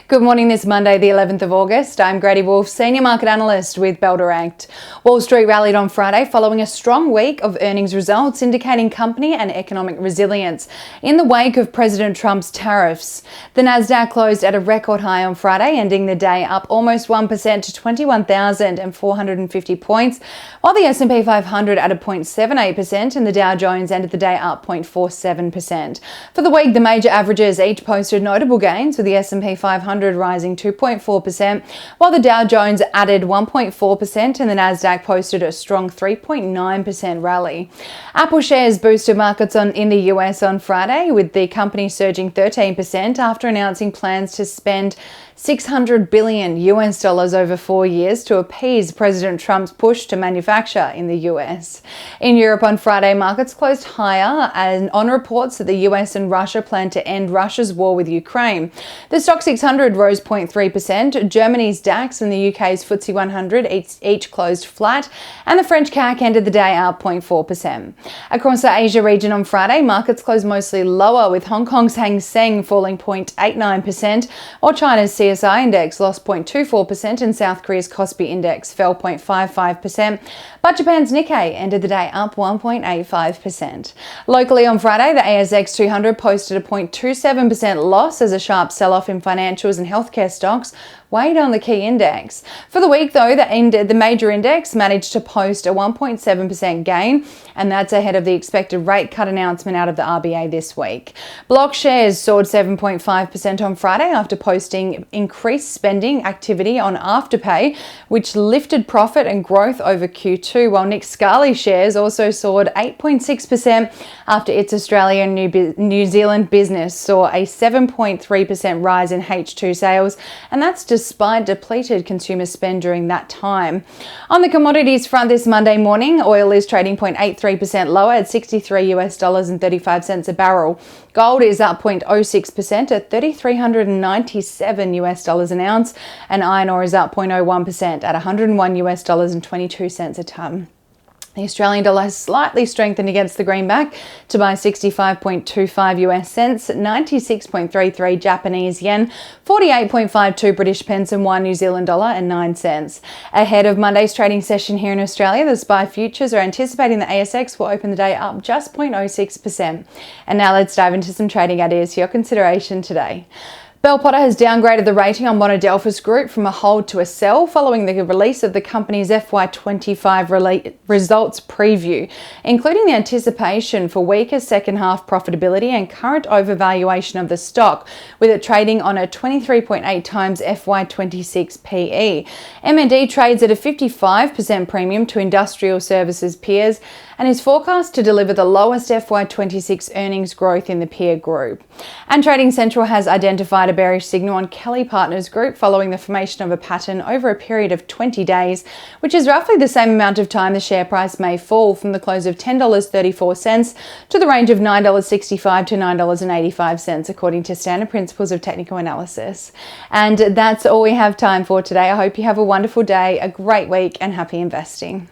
Good morning this Monday, the 11th of August. I'm Grady Wolf, Senior Market Analyst with Bell Direct. Wall Street rallied on Friday following a strong week of earnings results indicating company and economic resilience in the wake of President Trump's tariffs. The Nasdaq closed at a record high on Friday, ending the day up almost 1% to 21,450 points, while the S&P 500 added 0.78% and the Dow Jones ended the day up 0.47%. For the week, the major averages each posted notable gains, with the S&P 500 rising 2.4%, while the Dow Jones added 1.4% and the Nasdaq posted a strong 3.9% rally. Apple shares boosted markets in the US on Friday, with the company surging 13% after announcing plans to spend $600 billion over 4 years to appease President Trump's push to manufacture in the US. In Europe on Friday, markets closed higher on reports that the US and Russia plan to end Russia's war with Ukraine. The STOXX 600 rose 0.3%, Germany's DAX and the UK's FTSE 100 each closed flat, and the French CAC ended the day up 0.4%. Across the Asia region on Friday, markets closed mostly lower, with Hong Kong's Hang Seng falling 0.89%, while China's CSI index lost 0.24% and South Korea's Kospi index fell 0.55%, but Japan's Nikkei ended the day up 1.85%. Locally on Friday, the ASX 200 posted a 0.27% loss as a sharp sell-off in financials and healthcare stocks weighed on the key index. For the week, though, the major index managed to post a 1.7% gain, and that's ahead of the expected rate cut announcement out of the RBA this week. Block shares soared 7.5% on Friday after posting increased spending activity on Afterpay, which lifted profit and growth over Q2, while Nick Scali shares also soared 8.6% after its Australia and New Zealand business saw a 7.3% rise in H2 sales, and that's despite depleted consumer spend during that time. On the commodities front this Monday morning, oil is trading 0.83% lower at $63.35 a barrel. Gold is up 0.06% at $3,397 an ounce, and iron ore is up 0.01% at $101.22 a tonne. The Australian dollar has slightly strengthened against the greenback to buy 65.25 US cents, 96.33 Japanese yen, 48.52 British pence and 1 New Zealand dollar and 9 cents. Ahead of Monday's trading session here in Australia, the SPI futures are anticipating the ASX will open the day up just 0.06%. And now let's dive into some trading ideas for your consideration today. Bell Potter has downgraded the rating on Monadelphous Group from a hold to a sell following the release of the company's FY25 results preview, including the anticipation for weaker second half profitability and current overvaluation of the stock, with it trading on a 23.8 times FY26 PE. MND trades at a 55% premium to industrial services peers and is forecast to deliver the lowest FY26 earnings growth in the peer group. And Trading Central has identified a bearish signal on Kelly Partners Group following the formation of a pattern over a period of 20 days, which is roughly the same amount of time the share price may fall from the close of $10.34 to the range of $9.65 to $9.85, according to Standard Principles of Technical Analysis. And that's all we have time for today. I hope you have a wonderful day, a great week, and happy investing.